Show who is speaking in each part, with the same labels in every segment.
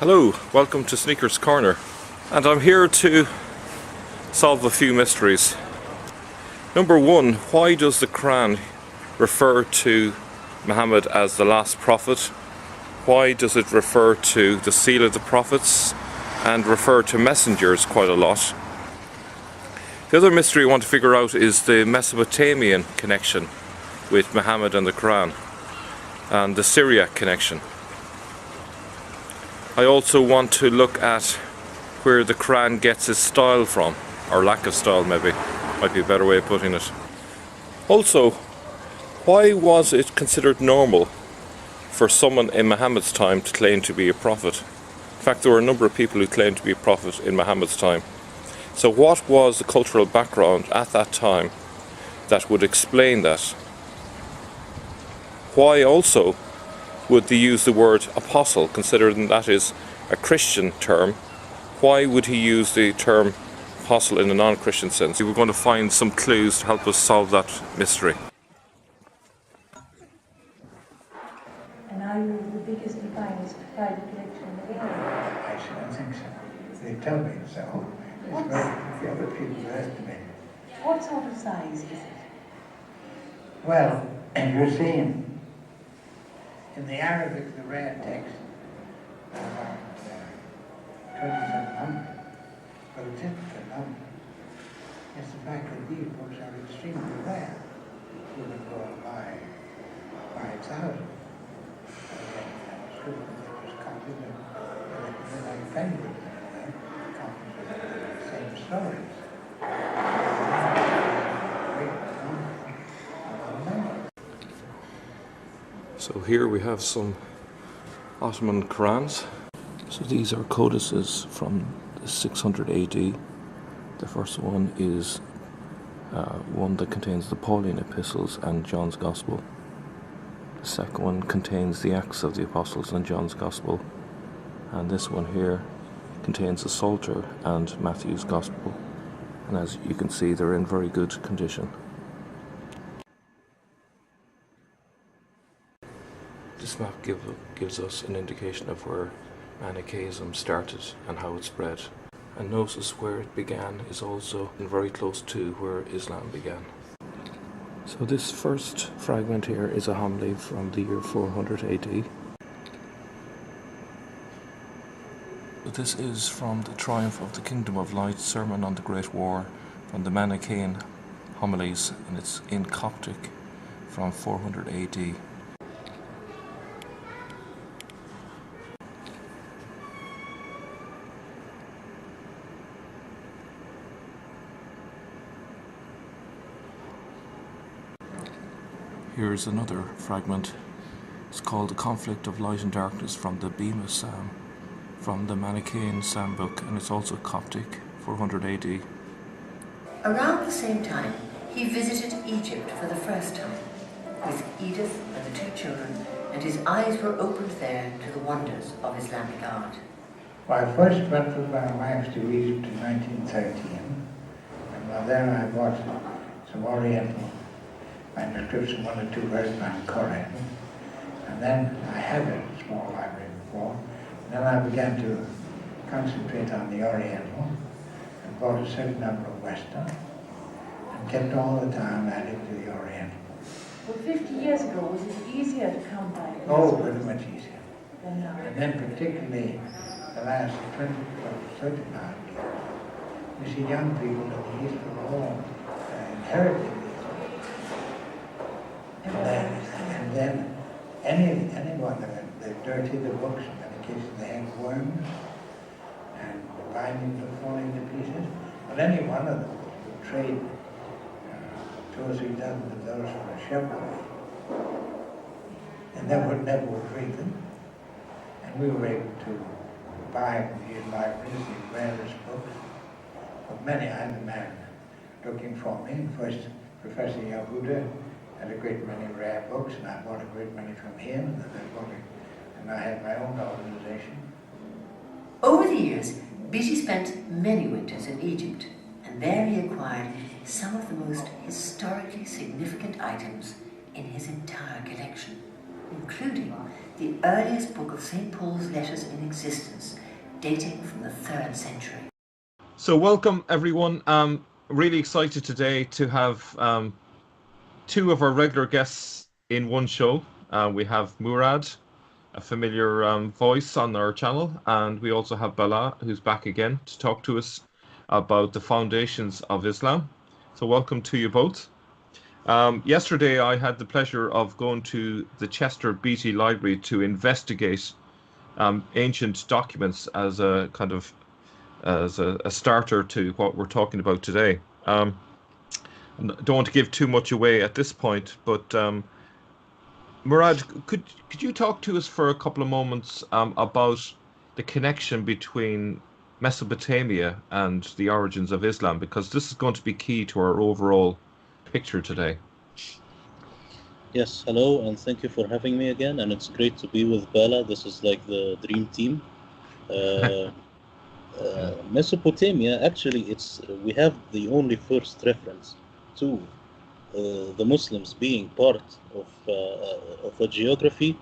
Speaker 1: Hello, welcome to Sneaker's Corner, and I'm here to solve a few mysteries. Number one, why does the Quran refer to Muhammad as the last prophet? Why does it refer to the seal of the prophets and refer to messengers quite a lot? The other mystery I want to figure out is the Mesopotamian connection with Muhammad and the Quran, and the Syriac connection. I also want to look at where the Quran gets its style from, or lack of style maybe, might be a better way of putting it. Also, why was it considered normal for someone in Muhammad's time to claim to be a prophet? In fact, there were a number of people who claimed to be a prophet in Muhammad's time. So what was the cultural background at that time that would explain that? Why also would they use the word apostle, considering that is a Christian term? Why would he use the term apostle in a non-Christian sense? We're going to find some clues to help us solve that mystery.
Speaker 2: And are you the biggest and finest private collection in the world?
Speaker 3: I don't think so. They tell me so. It's not the other people estimate.
Speaker 2: What sort of size is it?
Speaker 3: Well, and you're seeing in the Arabic, the rare text, about 2,700, but it isn't the number. It's the fact that these books are extremely rare. You would go by thousands. Manuscript, just copies of, they're like penguins, copies of the same stories.
Speaker 1: So here we have some Ottoman Qurans. So these are codices from 600 AD. The first one is one that contains the Pauline epistles and John's Gospel. The second one contains the Acts of the Apostles and John's Gospel. And this one here contains the Psalter and Matthew's Gospel. And as you can see, they're in very good condition. This map gives us an indication of where Manichaeism started and how it spread. And notice where it began is also very close to where Islam began. So this first fragment here is a homily from the year 400 AD. This is from the Triumph of the Kingdom of Light, Sermon on the Great War, from the Manichaean homilies, and it's in Coptic from 400 AD. Here's another fragment. It's called The Conflict of Light and Darkness from the Bema Psalm, from the Manichaean Psalm book, and it's also Coptic, 400 AD.
Speaker 4: Around the same time, he visited Egypt for the first time, with Edith and the two children, and his eyes were opened there to the wonders of Islamic art.
Speaker 3: Well, I first went with my wife to Egypt in 1913, and while there I bought some Oriental manuscripts and one or two verses on Koran. And then I had a small library before. And then I began to concentrate on the Oriental and bought a certain number of Western and kept all the time adding to the Oriental.
Speaker 2: Well, 50 years ago, was it easier to come by?
Speaker 3: Oh, very much easier.
Speaker 2: Than now.
Speaker 3: And then particularly the last 20 or 35 years, you see young people in the East were all inheriting these. And then anyone they dirty the books, in many cases they had worms, and the bindings were falling to pieces. But any one of them would trade 2 or 3 dozen of those for a shovel, and never would read them. And we were able to buy from these libraries the rarest books of many. I had a man looking for me, first Professor Yahuda had a great many rare books, and I bought a great many from him, and I had my own organization.
Speaker 4: Over the years, Beatty spent many winters in Egypt, and there he acquired some of the most historically significant items in his entire collection. including the earliest book of St. Paul's letters in existence, dating from the 3rd century.
Speaker 1: So welcome everyone. Really excited today to have two of our regular guests in one show. We have Murad, a familiar voice on our channel, and we also have Bala, who's back again to talk to us about the foundations of Islam. So welcome to you both. Yesterday I had the pleasure of going to the Chester Beatty Library to investigate ancient documents as a kind of a starter to what we're talking about today. Don't want to give too much away at this point, but Murad, could you talk to us for a couple of moments about the connection between Mesopotamia and the origins of Islam, because this is going to be key to our overall picture today.
Speaker 5: Yes, hello, and thank you for having me again. And it's great to be with Bala. This is like the dream team. Mesopotamia, actually, we have the only first reference to the Muslims being part of a geography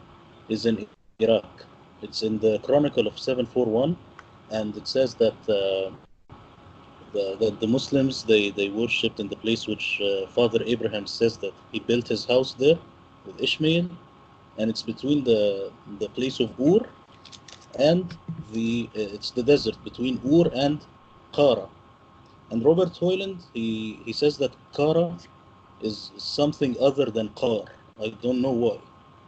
Speaker 5: is in Iraq. It's in the Chronicle of 741, and it says that the Muslims they worshipped in the place which Father Abraham says that he built his house there with Ishmael, and it's between the place of Ur and it's the desert between Ur and Qara. And Robert Hoyland he says that Qara is something other than Qar. I don't know why,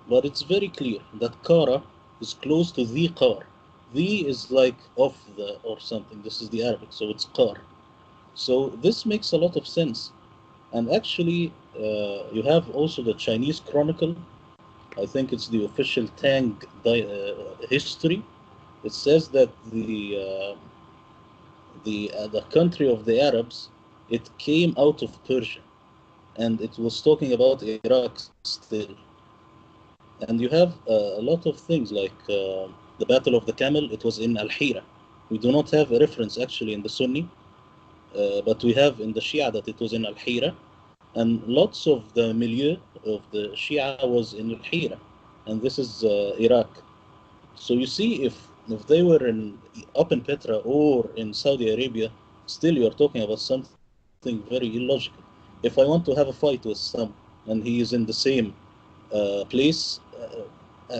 Speaker 5: but it's very clear that Qara is close to the Qar. The is like of the or something. This is the Arabic, so it's Qar. So this makes a lot of sense. And actually, you have also the Chinese Chronicle. I think it's the official Tang history. It says that the country of the Arabs, it came out of Persia, and it was talking about Iraq still. And you have a lot of things like the Battle of the Camel. It was in Al-Hira. We do not have a reference actually in the Sunni, but we have in the Shia that it was in Al-Hira, and lots of the milieu of the Shia was in Al-Hira, and this is Iraq. So you see, if they were up in Petra or in Saudi Arabia, still you are talking about something very illogical. If I want to have a fight with someone and he is in the same place,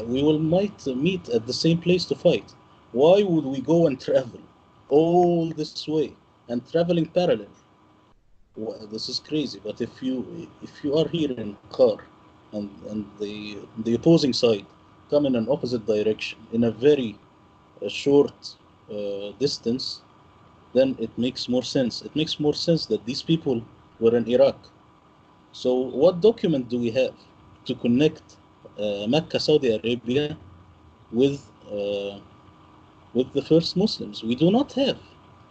Speaker 5: we might meet at the same place to fight. Why would we go and travel all this way and traveling parallel? Well, this is crazy. But if you are here in car and the opposing side come in an opposite direction in a very short distance, then it makes more sense. It makes more sense that these people were in Iraq. So what document do we have to connect Mecca, Saudi Arabia with the first Muslims? We do not have.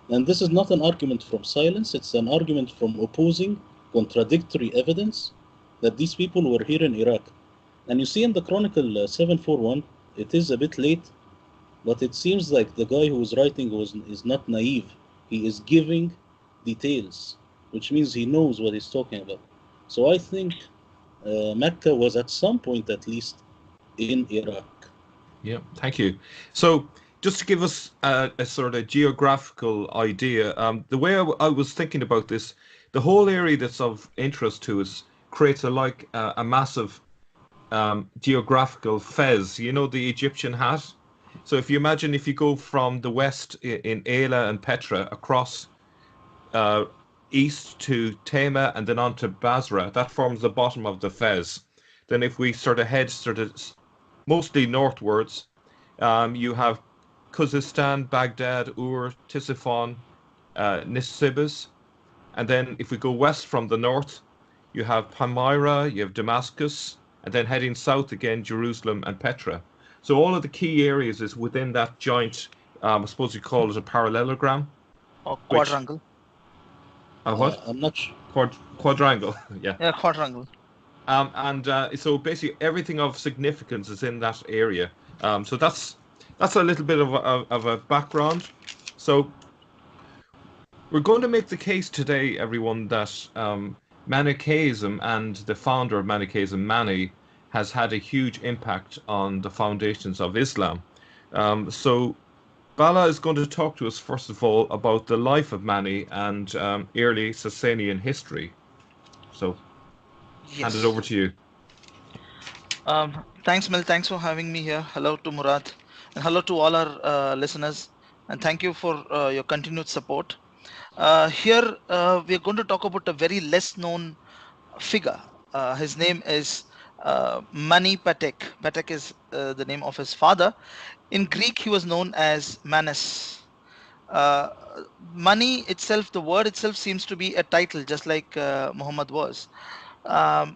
Speaker 5: And this is not an argument from silence, it's an argument from opposing, contradictory evidence that these people were here in Iraq. And you see in the Chronicle 741, it is a bit late, but it seems like the guy who is writing is not naive. He is giving details, which means he knows what he's talking about. So I think Mecca was at some point at least in Iraq.
Speaker 1: Yeah, thank you. So just to give us a sort of geographical idea, the way I was thinking about this, the whole area that's of interest to us creates a massive geographical fez, you know, the Egyptian hat. So if you imagine if you go from the west in Aila and Petra across east to Tema and then on to Basra, that forms the bottom of the fez. Then if we sort of head mostly northwards, you have Khuzestan, Baghdad, Ur, Tisiphon, Nisibis. And then if we go west from the north, you have Palmyra, you have Damascus, and then heading south again, Jerusalem and Petra. So all of the key areas is within that giant, I suppose you call it a parallelogram.
Speaker 6: Or quadrangle.
Speaker 1: What?
Speaker 5: I'm not sure.
Speaker 1: Quadrangle, yeah.
Speaker 6: Yeah, quadrangle.
Speaker 1: So basically everything of significance is in that area. So that's a little bit of a background. So we're going to make the case today, everyone, that Manichaeism and the founder of Manichaeism, Mani, has had a huge impact on the foundations of Islam. So Bala is going to talk to us first of all about the life of Mani and early Sasanian history. So hand it
Speaker 6: Yes.
Speaker 1: over to you.
Speaker 6: Thanks, Mel. Thanks for having me here. Hello to Murad, and hello to all our listeners. And thank you for your continued support. Here, we are going to talk about a very less known figure. His name is Mani Patek. Patek is the name of his father. In Greek, he was known as Manus. Uh, Money itself, the word itself seems to be a title, just like Muhammad was.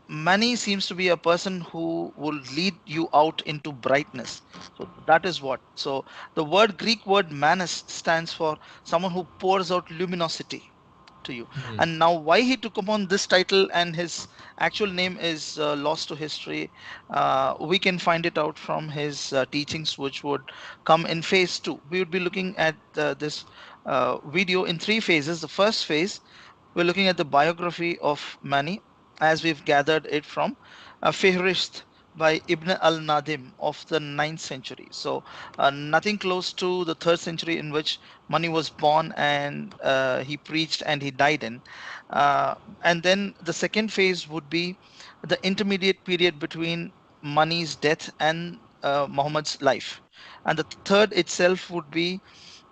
Speaker 6: Mani seems to be a person who will lead you out into brightness. So that is what. So the word Greek word manus stands for someone who pours out luminosity to you. And now why he took upon this title and his actual name is lost to history, we can find it out from his teachings, which would come in phase 2. We would be looking at this video in 3 phases. The first phase, we're looking at the biography of Mani as we've gathered it from Fihrist by Ibn al-Nadim of the 9th century. So nothing close to the 3rd century, in which Mani was born and he preached and he died in. And then the second phase would be the intermediate period between Mani's death and Muhammad's life. And the third itself would be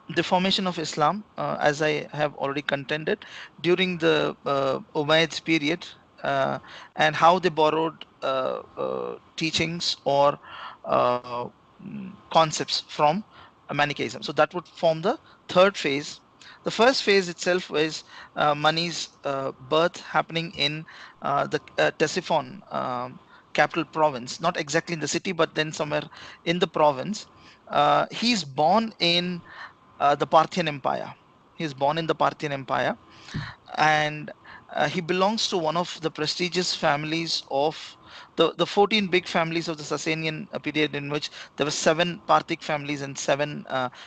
Speaker 6: the formation of Islam, as I have already contended, during the Umayyads period, and how they borrowed teachings or concepts from Manichaeism. So that would form the third phase. The first phase itself is Mani's birth happening in the Ctesiphon capital province, not exactly in the city, but then somewhere in the province. He's born in the Parthian Empire. He is born in the Parthian Empire, and he belongs to one of the prestigious families of the 14 big families of the Sasanian period, in which there were 7 Parthic families and 7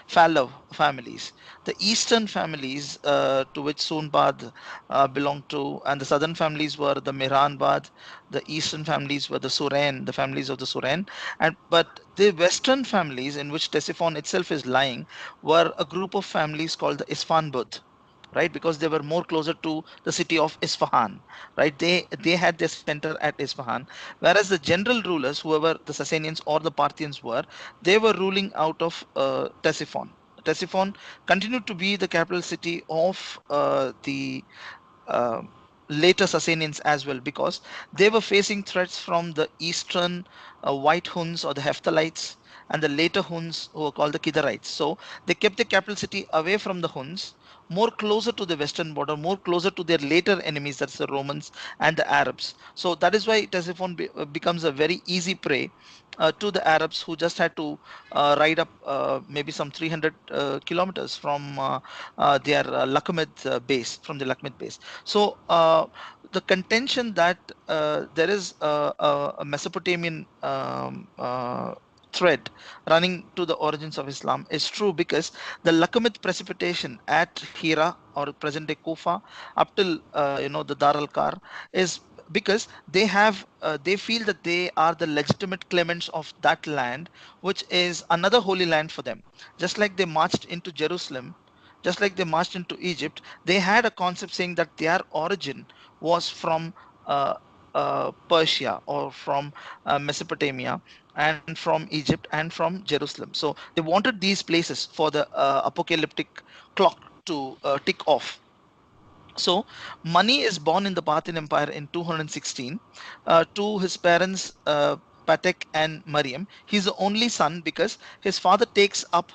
Speaker 6: Phallo families. The eastern families, to which Sunbad belonged to, and the southern families were the Miranbad. The eastern families were the Surain, the families of the Surain, and but the western families, in which Ctesiphon itself is lying, were a group of families called the Isfanbud, right? Because they were more closer to the city of Isfahan, right? They had their center at Isfahan, whereas the general rulers, whoever the Sasanians or the Parthians were, they were ruling out of Ctesiphon. Ctesiphon continued to be the capital city of the uh, later Sasanians as well, because they were facing threats from the eastern White Huns or the Hephthalites, and the later Huns who were called the Kidarites. So they kept the capital city away from the Huns, more closer to the western border, more closer to their later enemies, that's the Romans and the Arabs. So that is why Ctesiphon becomes a very easy prey to the Arabs, who just had to ride up maybe some 300 kilometers from their Lakhmid base, from the Lakhmid base. So the contention that there is a Mesopotamian thread running to the origins of Islam is true, because the Lakhmid precipitation at Hira, or present day Kufa, up till the Dar al-Kar, is because they feel that they are the legitimate claimants of that land, which is another holy land for them. Just like they marched into Jerusalem, just like they marched into Egypt, they had a concept saying that their origin was from Persia, or from Mesopotamia, and from Egypt, and from Jerusalem. So they wanted these places for the apocalyptic clock to tick off. So Mani is born in the Parthian Empire in 216 to his parents Patek and Mariam. He's the only son because his father takes up,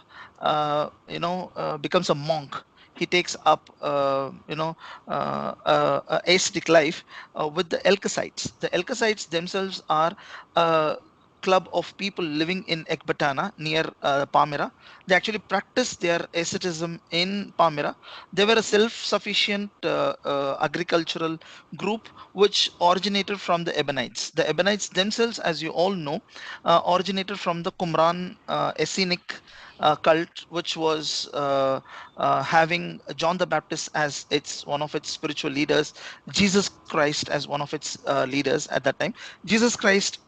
Speaker 6: becomes a monk. He takes up, ascetic life with the Elkasites. The Elkasites themselves are a club of people living in Ekbatana near Palmyra. They actually practice their asceticism in Palmyra. They were a self-sufficient agricultural group which originated from the Ebionites. The Ebionites themselves, as you all know, originated from the Qumran Essenic cult, which was having John the Baptist as its one of its spiritual leaders, Jesus Christ as one of its leaders at that time. Jesus Christ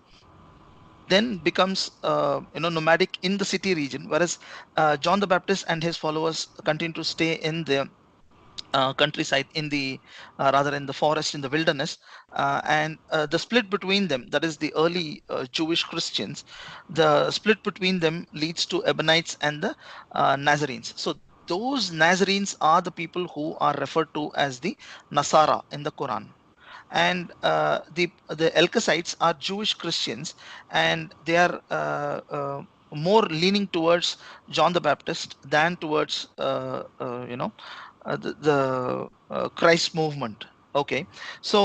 Speaker 6: then becomes nomadic in the city region, whereas John the Baptist and his followers continue to stay in the countryside, in the rather in the forest, in the wilderness. And the split between them, that is the early Jewish Christians, the split between them leads to Ebionites and the Nazarenes. So those Nazarenes are the people who are referred to as the Nasara in the Quran. And the Elkasites are Jewish Christians, and they are more leaning towards John the Baptist than towards the Christ movement. Okay, so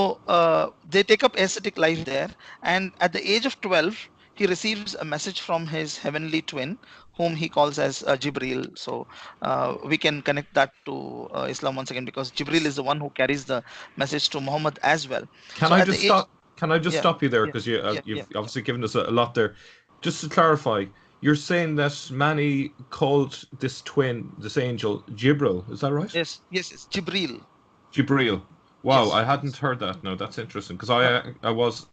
Speaker 6: they take up ascetic life there, and at the age of 12, he receives a message from his heavenly twin, whom he calls as Jibril. So we can connect that to Islam once again, because Jibril is the one who carries the message to Muhammad as well.
Speaker 1: Can
Speaker 6: So
Speaker 1: I
Speaker 6: at the
Speaker 1: just
Speaker 6: age,
Speaker 1: stop? Can I just
Speaker 6: yeah,
Speaker 1: stop you there
Speaker 6: yeah,
Speaker 1: because
Speaker 6: yeah, yeah,
Speaker 1: you've
Speaker 6: yeah.
Speaker 1: obviously given us a lot there. Just to clarify, you're saying that Mani called this twin, this angel, Jibril. Is that right?
Speaker 6: Yes, yes, it's Jibril.
Speaker 1: Jibril. Wow,
Speaker 6: Yes.
Speaker 1: I hadn't heard that. No, that's interesting because
Speaker 6: Uh,
Speaker 1: I was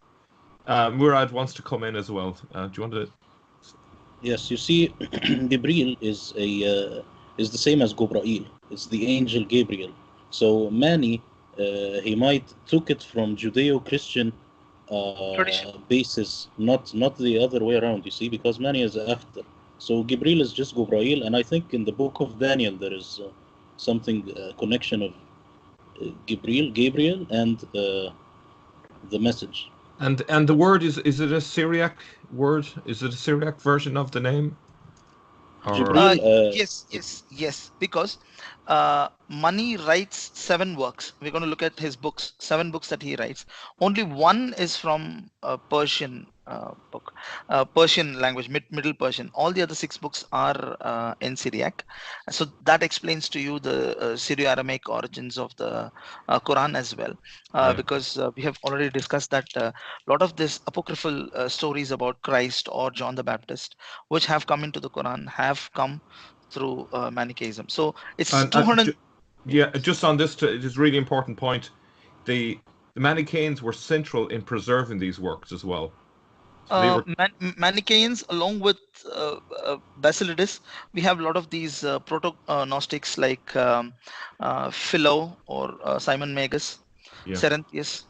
Speaker 1: Murad wants to come in as well. Do you want to?
Speaker 5: Yes, you see, Gabriel is the same as Gabriel. It's the angel Gabriel. So Mani, he might took it from Judeo-Christian
Speaker 6: Tradition.
Speaker 5: basis, not the other way around. You see, because Mani is after. So Gabriel is just Gabriel, and I think in the book of Daniel there is something connection of Gabriel, and the message.
Speaker 1: And the word is it a Syriac word? Is it a Syriac version of the name? Or
Speaker 5: Gabriel,
Speaker 6: Yes,
Speaker 5: it,
Speaker 6: yes, yes. Because Mani writes 7 works. We're going to look at his books, 7 books that he writes. Only one is from Persian book, Persian language, Middle Persian. All the other 6 books are in Syriac. So that explains to you the Syro-Aramaic origins of the Quran as well.
Speaker 1: yeah.
Speaker 6: Because we have already discussed that a lot of these apocryphal stories about Christ or John the Baptist, which have come into the Quran, have come through Manichaeism. So it's
Speaker 1: And
Speaker 6: 200.
Speaker 1: yeah, just on this, it is really important point. The Manichaeans were central in preserving these works as well. So they were,
Speaker 6: Manichaeans, along with Basilides, we have a lot of these proto-Gnostics like Philo or Simon Magus,
Speaker 1: yeah.
Speaker 6: Cerinthius.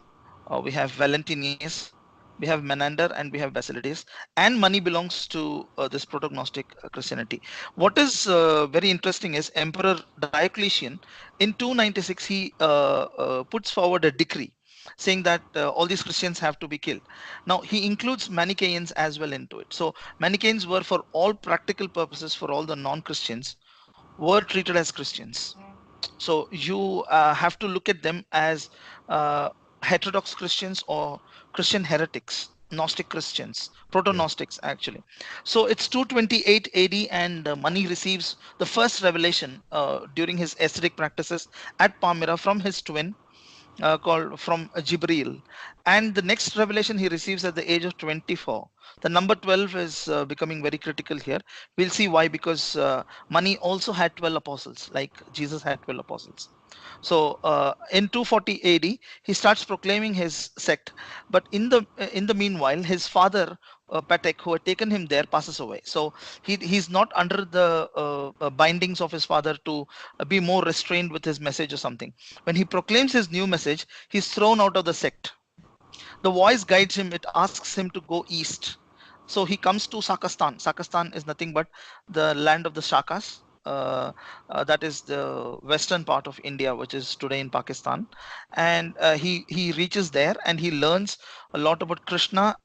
Speaker 6: We have Valentinius, we have Menander, and we have Basilides. And money belongs to this proto-Gnostic Christianity. What is very interesting is Emperor Diocletian in 296 he puts forward a decree saying that all these Christians have to be killed. Now he includes Manichaeans as well into it. So Manichaeans were, for all practical purposes, for all the non-Christians, were treated as Christians. So you have to look at them as uh, heterodox Christians or Christian heretics, Gnostic Christians,
Speaker 1: Yeah.
Speaker 6: proto-Gnostics actually. So it's 228 AD, and Mani receives the first revelation during his ascetic practices at Palmyra from his twin, called from Jibril. And the next revelation he receives at the age of 24. The number 12 is becoming very critical here. We'll see why, because Mani also had 12 apostles, like Jesus had 12 apostles. So in 240 AD, he starts proclaiming his sect. But in the meanwhile, his father, Patek, who had taken him there, passes away. So he's not under the bindings of his father to be more restrained with his message or something. When he proclaims his new message, he's thrown out of the sect. The voice guides him, it asks him to go east. So he comes to Sakastan. Sakastan is nothing but the land of the Shakas. That is the western part of India, which is today in Pakistan. And he reaches there and he learns a lot about Krishna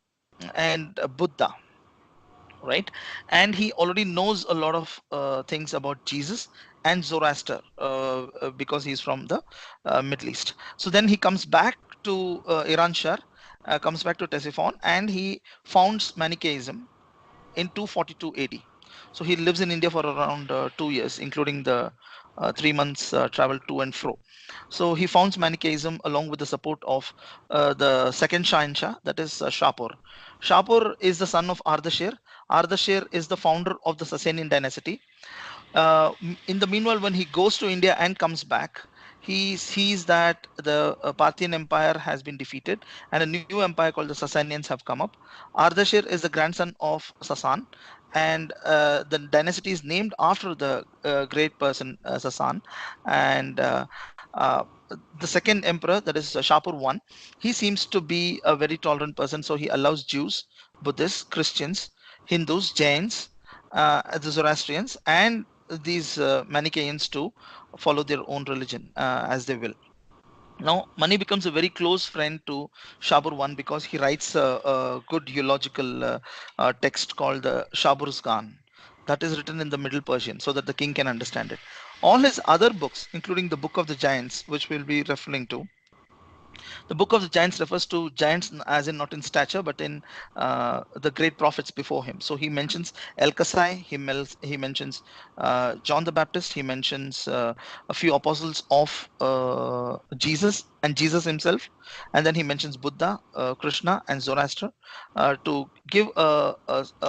Speaker 6: and Buddha, right? And he already knows a lot of things about Jesus and Zoroaster, because he's from the Middle East. So then he comes back to Iran Shah, comes back to Ctesiphon, and he founds Manichaeism in 242 AD. So he lives in India for around 2 years, including the 3 months travel to and fro. So he founds Manichaeism along with the support of the second Shahinshah, that is Shapur. Shapur is the son of Ardashir. Ardashir is the founder of the Sasanian dynasty. In the meanwhile, when he goes to India and comes back, he sees that the Parthian Empire has been defeated and a new empire called the Sasanians have come up. Ardashir is the grandson of Sasan, and the dynasty is named after the great person Sasan. And uh, the second emperor, that is Shapur I, he seems to be a very tolerant person, so he allows Jews, Buddhists, Christians, Hindus, Jains, the Zoroastrians, and these Manichaeans to follow their own religion as they will. Now, Mani becomes a very close friend to Shabur I because he writes a good eulogical text called the Shabur's Gan. That is written in the Middle Persian so that the king can understand it. All his other books, including the Book of the Giants, which we'll be referring to, the Book of the Giants refers to giants as in not in stature, but in the great prophets before him. So he mentions El Kasai, he mentions John the Baptist, he mentions a few apostles of Jesus and Jesus himself, and then he mentions Buddha, Krishna, and Zoroaster to give a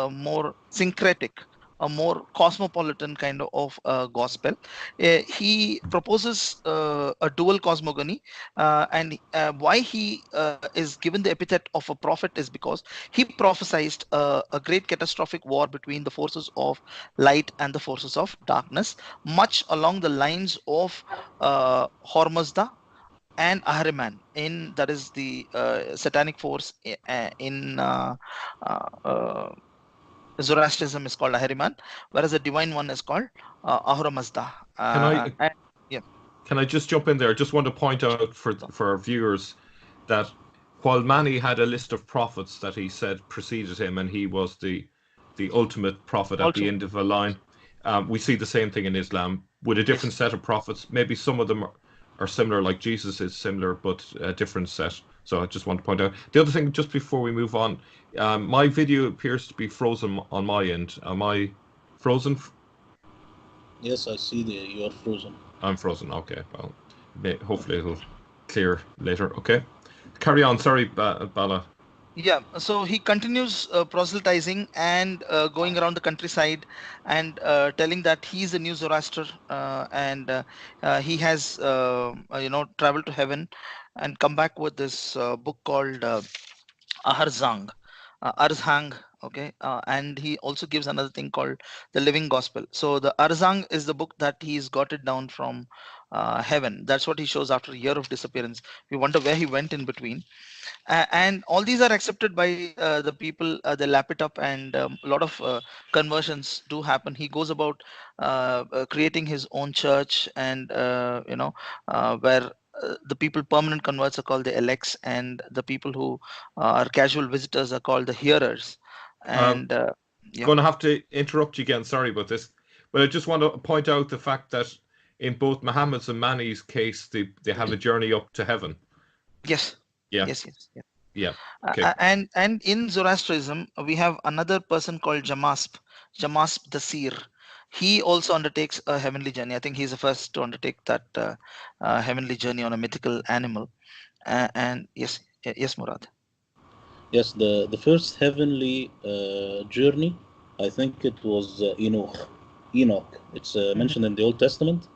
Speaker 6: more syncretic, a more cosmopolitan kind of gospel. He proposes a dual cosmogony, and why he is given the epithet of a prophet is because he prophesied a great catastrophic war between the forces of light and the forces of darkness, much along the lines of Hormuzda and Ahriman, in that is the satanic force in Zoroastrianism is called Ahriman, whereas the divine one is called Ahura Mazda.
Speaker 1: Can I
Speaker 6: And yeah,
Speaker 1: can I just jump in there? I just want to point out for our viewers that while Mani had a list of prophets that he said preceded him, and he was the ultimate prophet at the
Speaker 6: also
Speaker 1: end of a line, we see the same thing in Islam with a different
Speaker 6: yes,
Speaker 1: set of prophets. Maybe some of them are similar, like Jesus is similar, but a different set. So I just want to point out the other thing just before we move on. My video appears to be frozen on my end. Am I frozen?
Speaker 5: Yes, I see you are frozen.
Speaker 1: I'm frozen. Okay. Well, hopefully it'll clear later. Okay. Carry on. Sorry, Bala.
Speaker 6: yeah. So he continues proselytizing and going around the countryside and telling that he's the new Zoroaster, and he has traveled to heaven and come back with this book called Aharzang, Arzhang, okay, and he also gives another thing called the Living Gospel. So the Arzhang is the book that he's got it down from heaven. That's what he shows after a year of disappearance. We wonder where he went in between, and all these are accepted by the people. They lap it up, and a lot of conversions do happen. He goes about creating his own church, and where the people permanent converts are called the elects, and the people who are casual visitors are called the hearers.
Speaker 1: Um,
Speaker 6: And yeah,
Speaker 1: Going to have to interrupt you again. Sorry about this, but I just want to point out the fact that in both Muhammad's and Mani's case, they have a journey up to heaven.
Speaker 6: yes,
Speaker 1: Yeah.
Speaker 6: yes.
Speaker 1: Yeah. Okay.
Speaker 6: And in Zoroastrianism, we have another person called Jamasp the seer. He also undertakes a heavenly journey. I think he's the first to undertake that heavenly journey on a mythical animal. And yes, yes, Murad.
Speaker 5: Yes, the first heavenly journey, I think it was Enoch. Enoch. It's
Speaker 6: Mhm.
Speaker 5: mentioned in the Old Testament,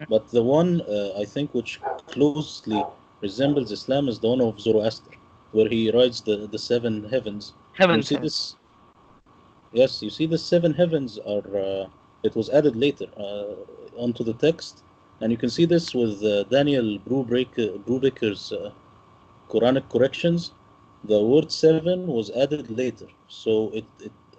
Speaker 5: but the one I think which closely resembles Islam is the one of Zoroaster, where he rides the seven heavens. And you
Speaker 6: Heavens,
Speaker 5: see
Speaker 6: heavens.
Speaker 5: this, yes, you see the seven heavens are. It was added later onto the text, and you can see this with Daniel Brubaker's Quranic corrections. The word seven was added later, so it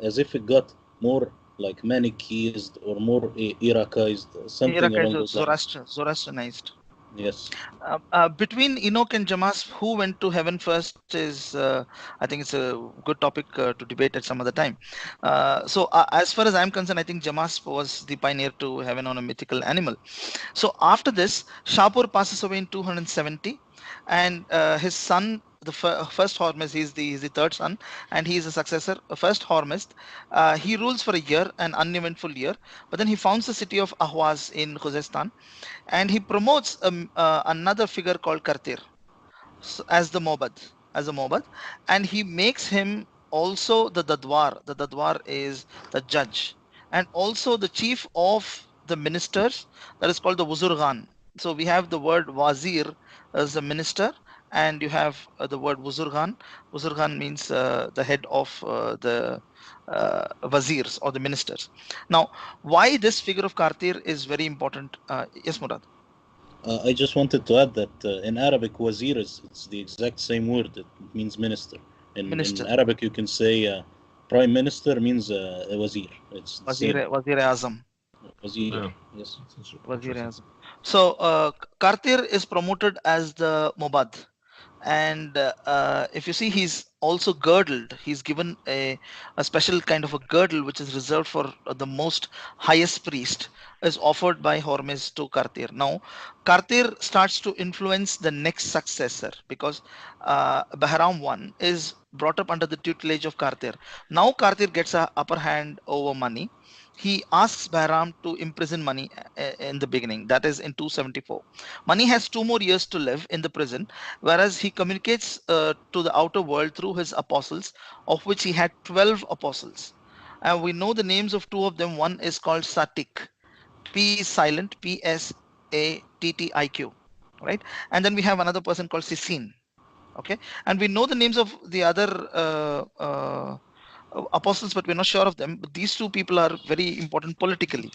Speaker 5: as if it got more like Manichaeist or more Iraqized, something
Speaker 6: Iraq is
Speaker 5: along those lines.
Speaker 6: Zoroastrianized.
Speaker 5: Yes,
Speaker 6: Between Enoch and Jamas, who went to heaven first is, I think it's a good topic to debate at some other time. As far as I'm concerned, I think Jamas was the pioneer to heaven on a mythical animal. So after this, Shapur passes away in 270, and his son, the first Hormizd, he's the third son, and he is a successor. First Hormizd, he rules for a year, an uneventful year, but then he founds the city of Ahwaz in Khuzestan, and he promotes another figure called Kartir as the Mobad, and he makes him also the Dadwar. The Dadwar is the judge, and also the chief of the ministers, that is called the Wuzurgan. So we have the word wazir as a minister, and you have the word wuzurgan. Wuzurgan means the head of the wazirs or the ministers. Now, why this figure of Kartir is very important? Yes, Murad.
Speaker 5: I just wanted to add that in Arabic, wazir is it's the exact same word. It means minister. In
Speaker 6: Minister,
Speaker 5: Arabic, you can say prime minister means a wazir. It's the same.
Speaker 6: Wazir Azam.
Speaker 5: Wazir.
Speaker 1: Yeah,
Speaker 5: Yes.
Speaker 1: that's
Speaker 6: Wazir
Speaker 1: interesting.
Speaker 6: Azam. So Kartir is promoted as the Mubad. And if you see, he's also girdled. He's given a special kind of a girdle which is reserved for the most highest priest, is offered by Hormuz to Kartir. Now Kartir starts to influence the next successor, because Bahram I is brought up under the tutelage of Kartir. Now Kartir gets a upper hand over Mani. He asks Bahram to imprison Mani in the beginning, that is in 274. Mani has 2 more years to live in the prison, whereas he communicates to the outer world through his apostles, of which he had 12 apostles. And we know the names of two of them. One is called Satik, P is silent, P-S-A-T-T-I-Q, right? And then we have another person called Sisin, okay? And we know the names of the other apostles, but we're not sure of them. But these two people are very important politically,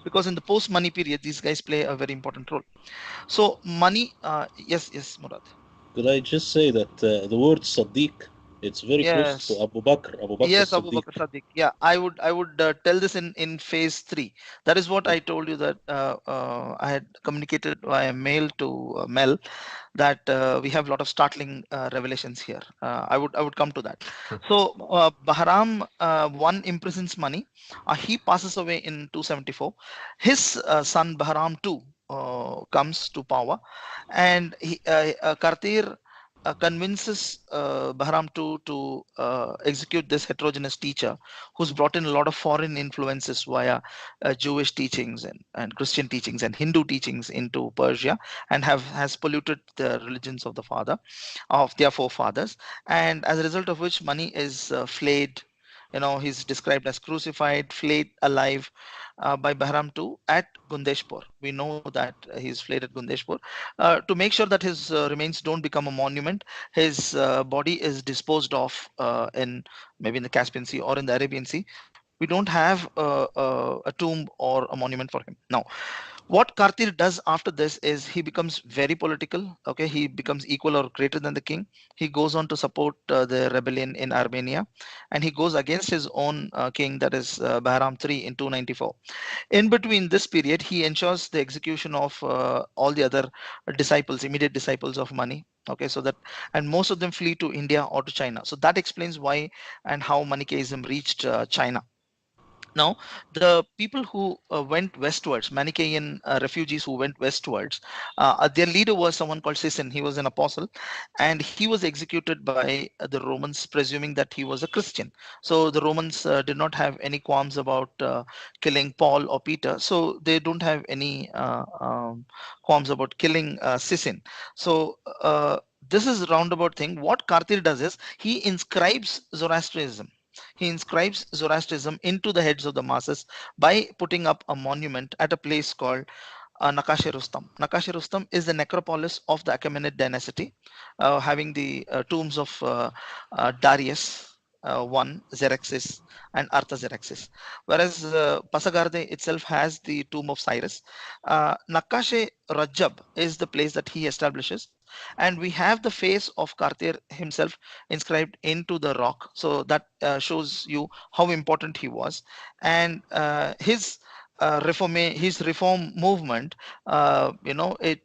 Speaker 6: because in the post-Mani period, these guys play a very important role. So Mani, yes, yes, Murad.
Speaker 5: Could I just say that the word Sadiq, it's very close to
Speaker 6: Yes.
Speaker 5: Abu Bakr, Abu Bakr
Speaker 6: Yes, Abu
Speaker 5: as-Siddiq.
Speaker 6: Bakr Sadiq. Yeah, I would tell this in phase three. That is what I told you, that I had communicated via mail to Mel, that we have a lot of startling revelations here. I would come to that. So Bahram one imprisons Mani. He passes away in 274. His son Bahram II comes to power, and Kartir convinces Bahram to execute this heterogeneous teacher, who's brought in a lot of foreign influences via Jewish teachings and Christian teachings and Hindu teachings into Persia, and has polluted the religions of the father of their forefathers. And as a result of which, Mani is flayed. He's described as crucified, flayed alive by Bahram II at Gundeshpur. We know that he's flayed at Gundeshpur. To make sure that his remains don't become a monument, his body is disposed of in maybe in the Caspian Sea or in the Arabian Sea. We don't have a tomb or a monument for him. Now, what Kartir does after this is he becomes very political. Okay, he becomes equal or greater than the king. He goes on to support the rebellion in Armenia, and he goes against his own king, that is Bahram III, in 294. In between this period, he ensures the execution of all the other disciples, immediate disciples of Mani. Okay, so that, and most of them flee to India or to China. So that explains why and how Manichaeism reached China. Now, the people who went westwards, Manichaean refugees who went westwards, their leader was someone called Sisin. He was an apostle, and he was executed by the Romans, presuming that he was a Christian. So the Romans did not have any qualms about killing Paul or Peter. So they don't have any qualms about killing Sisin. So this is a roundabout thing. What Kartir does is he inscribes Zoroastrianism. He inscribes Zoroastrianism into the heads of the masses by putting up a monument at a place called Naqash-e Rustam. Naqash-e Rustam is the necropolis of the Achaemenid dynasty, having the tombs of Darius I, Xerxes, and Artaxerxes. Whereas Pasagarde itself has the tomb of Cyrus. Naqash-e Rajab is the place that he establishes, and we have the face of Kartir himself inscribed into the rock. So that shows you how important he was, and his reform movement, it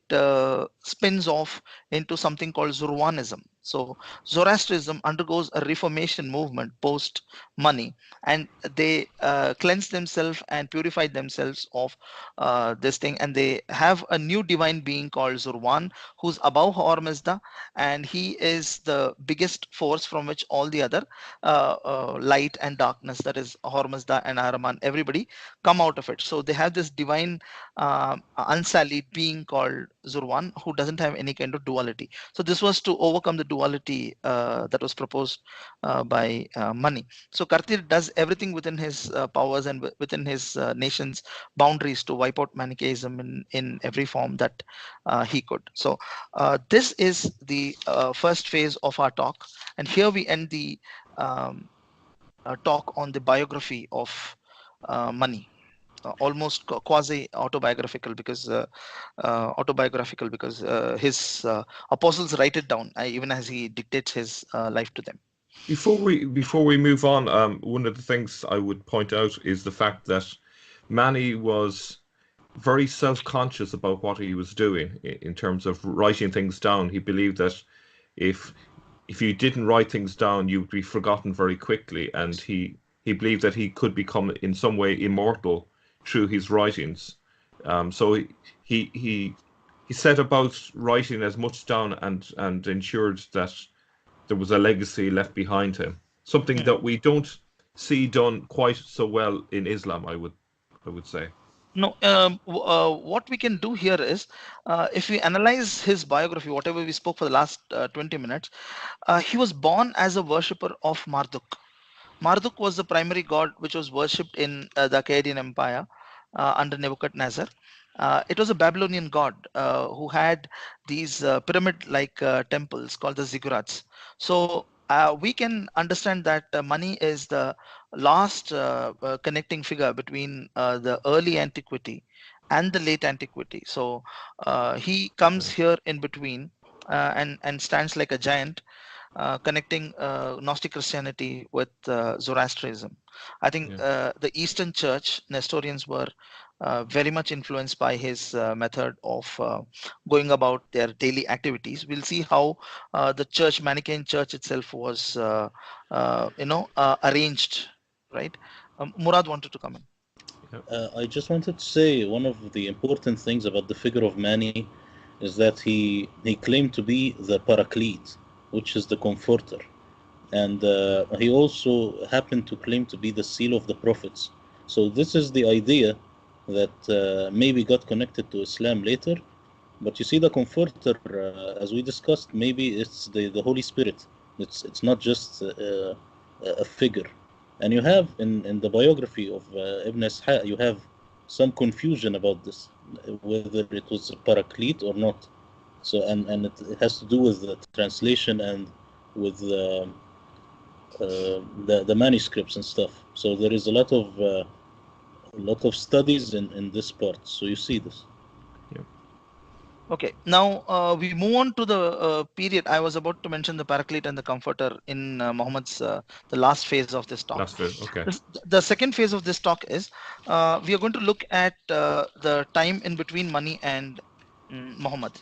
Speaker 6: spins off into something called Zoroanism. So Zoroastrianism undergoes a reformation movement post Mani, and they cleanse themselves and purify themselves of this thing, and they have a new divine being called Zurwan, who's above Hormizda, and he is the biggest force from which all the other light and darkness, that is Hormizda and Ahriman, everybody come out of it. So they have this divine unsullied being called Zurwan, who doesn't have any kind of duality. So this was to overcome the duality that was proposed by Mani. So Kartir does everything within his powers and within his nation's boundaries to wipe out Manichaeism in every form that he could. So this is the first phase of our talk, and here we end the talk on the biography of Mani. Almost quasi autobiographical because his apostles write it down even as he dictates his life to them.
Speaker 1: Before we move on, one of the things I would point out is the fact that Mani was very self-conscious about what he was doing in terms of writing things down. He believed that if you didn't write things down, you would be forgotten very quickly, and he believed that he could become in some way immortal through his writings. So he set about writing as much down and ensured that there was a legacy left behind him. Something that we don't see done quite so well in Islam, I would say.
Speaker 6: No, what we can do here is, if we analyze his biography, whatever we spoke for the last 20 minutes, he was born as a worshipper of Marduk. Marduk was the primary god which was worshipped in the Akkadian Empire under Nebuchadnezzar. It was a Babylonian god who had these pyramid-like temples called the ziggurats. So we can understand that Mani is the last connecting figure between the early antiquity and the late antiquity. So he comes here in between and stands like a giant, connecting Gnostic Christianity with Zoroastrianism. I think the Eastern Church Nestorians were very much influenced by his method of going about their daily activities. We'll see how the church, Manichaean church itself, was arranged, right? Murad wanted to come in.
Speaker 5: I just wanted to say one of the important things about the figure of Mani is that he claimed to be the Paraclete, which is the comforter, and he also happened to claim to be the seal of the prophets. So this is the idea that maybe got connected to Islam later. But you see, the comforter, as we discussed, maybe it's the Holy Spirit. It's not just a figure. And you have in the biography of Ibn Ishaq, you have some confusion about this, whether it was a paraclete or not. So and it has to do with the translation and with the manuscripts and stuff. So there is a lot of studies in this part. So you see this.
Speaker 6: Okay, now we move on to the period. I was about to mention the Paraclete and the Comforter in Muhammad's the last phase of this talk.
Speaker 1: Last phase, okay.
Speaker 6: The second phase of this talk is we are going to look at the time in between Mani and Muhammad,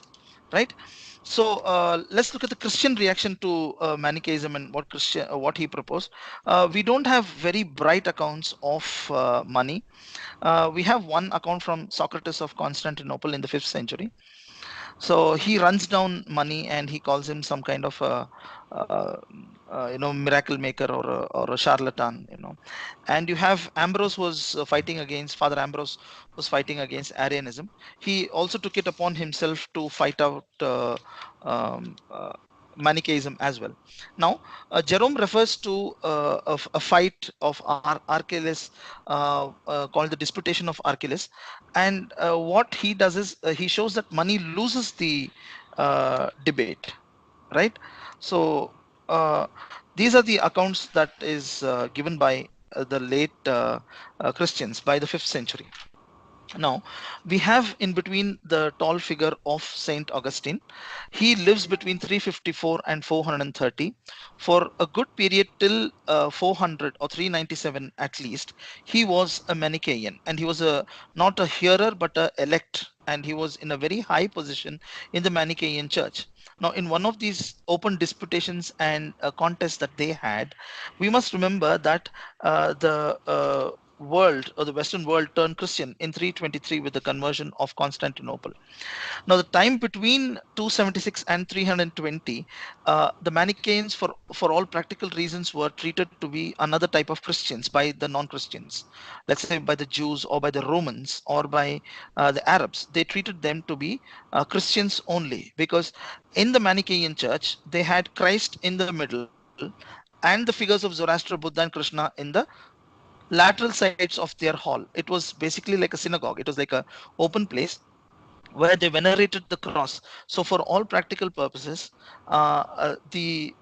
Speaker 6: right? So let's look at the Christian reaction to Manichaeism and what he proposed. We don't have very bright accounts of Mani. We have one account from Syncretist of Constantinople in the 5th century. So he runs down Mani and he calls him some kind of miracle maker or a charlatan, And you have Ambrose was fighting against Father Ambrose was fighting against Arianism. He also took it upon himself to fight out Manichaeism as well. Now, Jerome refers to a fight of Archelaus called the Disputation of Archelaus, and what he does is he shows that Mani loses the debate, right? So these are the accounts that is given by the late Christians by the 5th century. Now, we have in between the tall figure of Saint Augustine. He lives between 354 and 430. For a good period till 400 or 397 at least, he was a Manichaean, and he was not a hearer but a elect, and he was in a very high position in the Manichaean church. Now, in one of these open disputations and contests that they had, we must remember that world, or the Western world, turned Christian in 323 with the conversion of Constantinople. Now, the time between 276 and 320, the Manichaeans, for all practical reasons, were treated to be another type of Christians by the non-Christians. Let's say by the Jews or by the Romans or by the Arabs. They treated them to be Christians only, because in the Manichaean church, they had Christ in the middle and the figures of Zoroaster, Buddha, and Krishna in the lateral sides of their hall. It was basically like a synagogue. It was like a open place where they venerated the cross. So for all practical purposes, the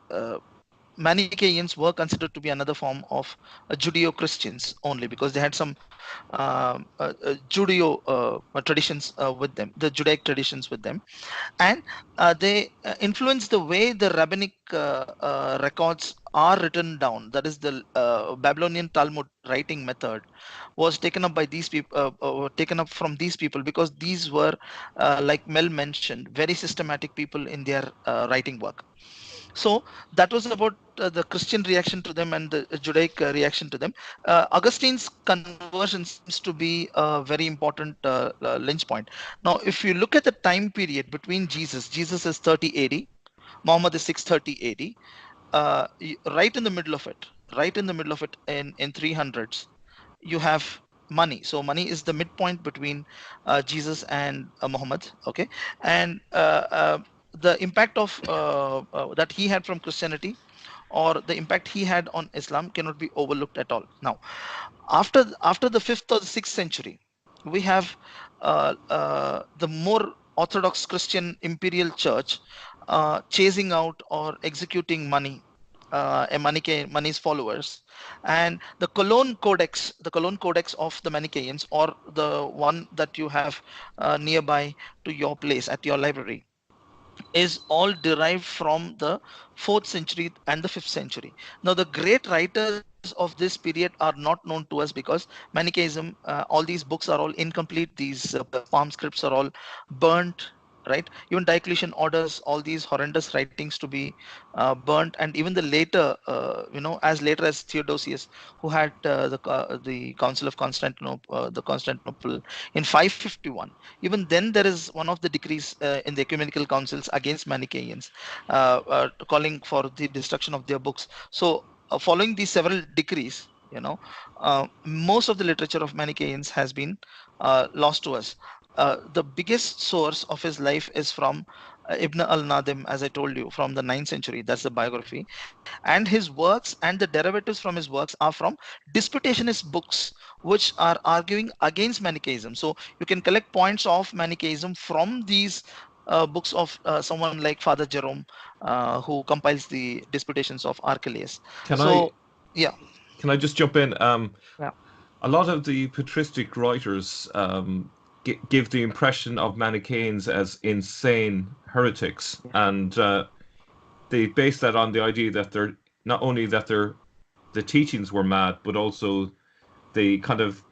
Speaker 6: Manichaeans were considered to be another form of Judeo-Christians only, because they had some Judeo traditions with them, the Judaic traditions with them, and they influence the way the rabbinic records are written down. That is, the Babylonian Talmud writing method was taken up by these people, taken up from these people, because these were, like Mel mentioned, very systematic people in their writing work. So that was about the Christian reaction to them and the Judaic reaction to them. Augustine's conversion seems to be a very important lynch point. Now, if you look at the time period between Jesus is 30 AD, Muhammad is 630 AD, right in the middle of it, in 300s, you have money. So money is the midpoint between Jesus and Muhammad. Okay, and the impact of that he had from Christianity, or the impact he had on Islam, cannot be overlooked at all. Now, after the 5th or the 6th century, we have the more orthodox Christian imperial church chasing out or executing money, Manichae's followers, and the Cologne Codex of the Manichaeans, or the one that you have nearby to your place at your library, is all derived from the 4th century and the 5th century. Now, the great writers of this period are not known to us, because Manichaeism, all these books are all incomplete. These palm scripts are all burnt. Right, even Diocletian orders all these horrendous writings to be burnt, and even the later, as later as Theodosius, who had the Council of Constantinople in 551. Even then, there is one of the decrees in the ecumenical councils against Manichaeans, calling for the destruction of their books. So, following these several decrees, most of the literature of Manichaeans has been lost to us. The biggest source of his life is from Ibn al-Nadim, as I told you, from the 9th century. That's the biography. And his works and the derivatives from his works are from disputationist books, which are arguing against Manichaeism. So you can collect points of Manichaeism from these books of someone like Father Jerome, who compiles the disputations of Archelaus.
Speaker 1: Can
Speaker 6: So,
Speaker 1: I
Speaker 6: yeah.
Speaker 1: can I just jump in?
Speaker 6: Yeah.
Speaker 1: A lot of the patristic writers give the impression of Manichaeans as insane heretics, and they base that on the idea that they're not only that the teachings were mad, but also they kind of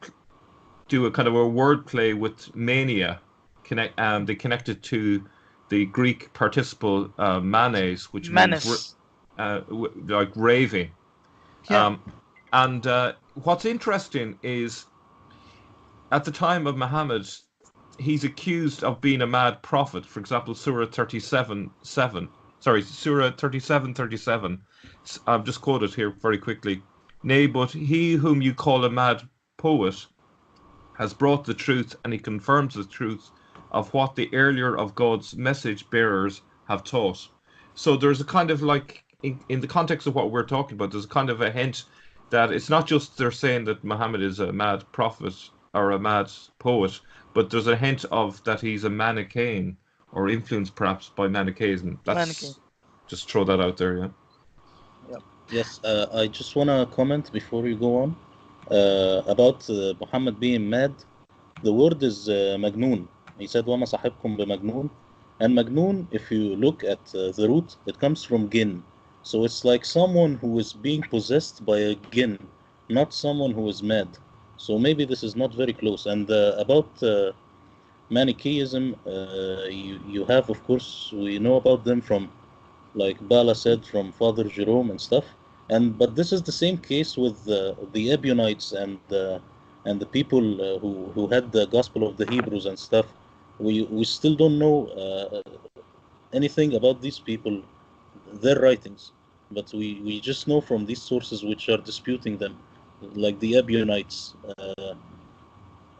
Speaker 1: do a kind of a wordplay with mania. They connect it to the Greek participle manes, which means like raving.
Speaker 6: Yeah.
Speaker 1: And what's interesting is, at the time of Muhammad, he's accused of being a mad prophet. For example, Surah 37:37. I've just quoted here very quickly. Nay, but he whom you call a mad poet has brought the truth, and he confirms the truth of what the earlier of God's message bearers have taught. So there's a kind of like, in the context of what we're talking about, there's a kind of a hint that it's not just they're saying that Muhammad is a mad prophet or a mad poet, but there's a hint of that he's a Manichaean, or influenced perhaps by Manichaeism. Just throw that out there, yeah.
Speaker 5: Yes, I just want to comment before you go on about Muhammad being mad. The word is magnoon. He said, وَمَا صَحِبْكُمْ بِمَجْنُونَ. And magnoon, if you look at the root, it comes from jinn. So it's like someone who is being possessed by a jinn, not someone who is mad. So maybe this is not very close. And about Manichaeism, you have, of course, we know about them from, like Bala said, from Father Jerome and stuff. But this is the same case with the Ebionites and and the people who had the Gospel of the Hebrews and stuff, we still don't know anything about these people, their writings, but we just know from these sources which are disputing them, like the Abionites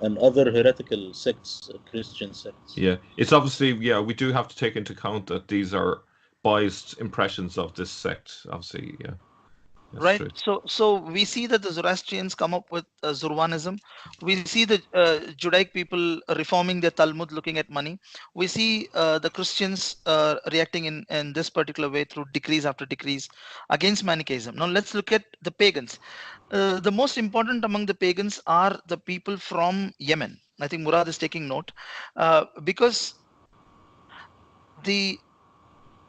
Speaker 5: and other heretical sects, Christian sects.
Speaker 1: Yeah, it's obviously, yeah, we do have to take into account that these are biased impressions of this sect. Obviously, yeah, that's
Speaker 6: Right.
Speaker 1: true.
Speaker 6: So we see that the Zoroastrians come up with Zurvanism. We see the Judaic people reforming their Talmud, looking at money. We see the Christians reacting in this particular way through decrees after decrees against Manichaeism. Now let's look at the pagans. The most important among the pagans are the people from Yemen. I think Murad is taking note, because the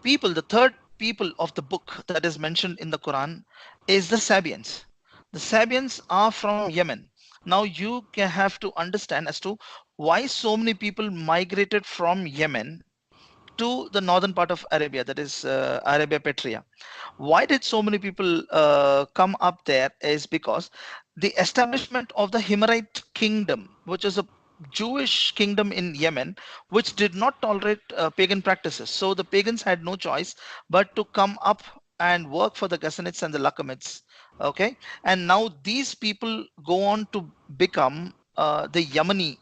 Speaker 6: people, the third people of the book that is mentioned in the Quran is the Sabians. The Sabians are from Yemen. Now you can have to understand as to why so many people migrated from Yemen to the northern part of Arabia, that is Arabia Petria. Why did so many people come up there is because the establishment of the Himmerite kingdom, which is a Jewish kingdom in Yemen, which did not tolerate pagan practices. So the pagans had no choice but to come up and work for the Ghassanids and the Lakamids. Okay, and now these people go on to become the Yemeni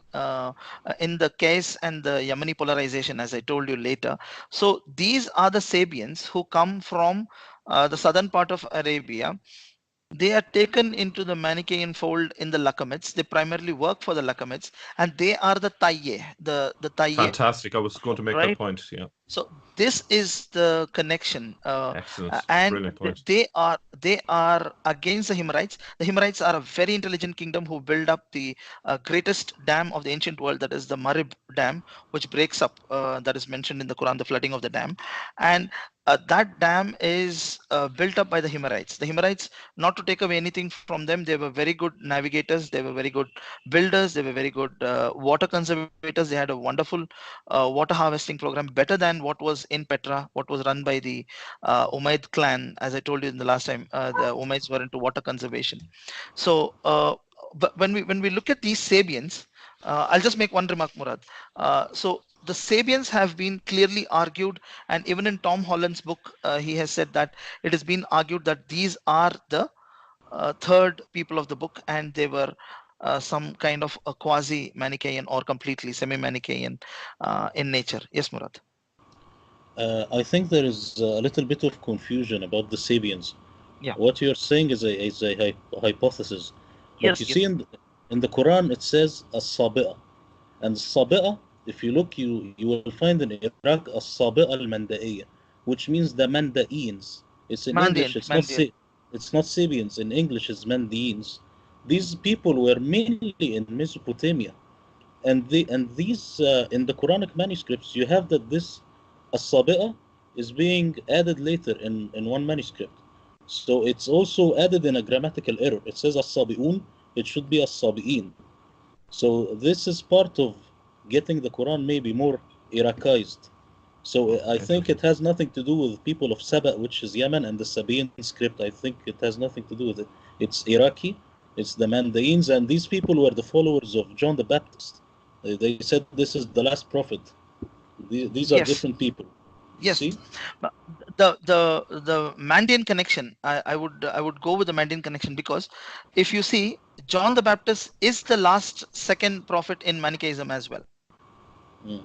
Speaker 6: in the case and the Yemeni polarization, as I told you later. So these are the Sabians who come from the southern part of Arabia. They are taken into the Manichaean fold in the Lakamids. They primarily work for the Lakamids, and they are the Tayye, the Tayye,
Speaker 1: Fantastic. I was going to make that
Speaker 6: right?
Speaker 1: point. Yeah,
Speaker 6: So this is the connection,
Speaker 1: excellent,
Speaker 6: and
Speaker 1: brilliant point.
Speaker 6: they are against the Himyarites. The Himyarites are a very intelligent kingdom who build up the greatest dam of the ancient world, that is the Marib Dam, which breaks up. That is mentioned in the Quran, the flooding of the dam, and that dam is built up by the Himyarites. The Himyarites, not to take away anything from them, they were very good navigators. They were very good builders. They were very good water conservators. They had a wonderful water harvesting program, better than what was in Petra, what was run by the Umayyad clan. As I told you in the last time, the Umayyads were into water conservation. So, but when we look at these Sabians, I'll just make one remark, Murad. So the Sabians have been clearly argued, and even in Tom Holland's book, he has said that it has been argued that these are the third people of the book, and they were some kind of a quasi Manichaean or completely semi Manichaean in nature. Yes, Murad.
Speaker 5: I think there is a little bit of confusion about the Sabians.
Speaker 6: Yeah.
Speaker 5: What you're saying is a hypothesis, but
Speaker 6: Yes.
Speaker 5: you
Speaker 6: Yes.
Speaker 5: see in the Quran it says as-sabi'a, and sabi'a, if you look, you will find in Iraq as-sabi'a al-manda'iyya, which means the Mandaeans. It's in English.
Speaker 6: Mandian. Mandian.
Speaker 5: It's not Sabians. In English, it's Mandaeans. These people were mainly in Mesopotamia, and these in the Quranic manuscripts you have that this as-sabi'a is being added later in one manuscript. So it's also added in a grammatical error. It says as-sabi'un, it should be as-sabi'in. So this is part of getting the Quran maybe more Iraqized. So I think it has nothing to do with people of Saba, which is Yemen, and the Sabian script. I think it has nothing to do with it. It's Iraqi, it's the Mandaeans, and these people were the followers of John the Baptist. They said this is the last prophet. These are
Speaker 6: Yes.
Speaker 5: different people.
Speaker 6: Yes.
Speaker 5: See?
Speaker 6: But the Mandian connection, I would go with the Mandian connection, because if you see, John the Baptist is the last second prophet in Manichaeism as well.
Speaker 5: Mm.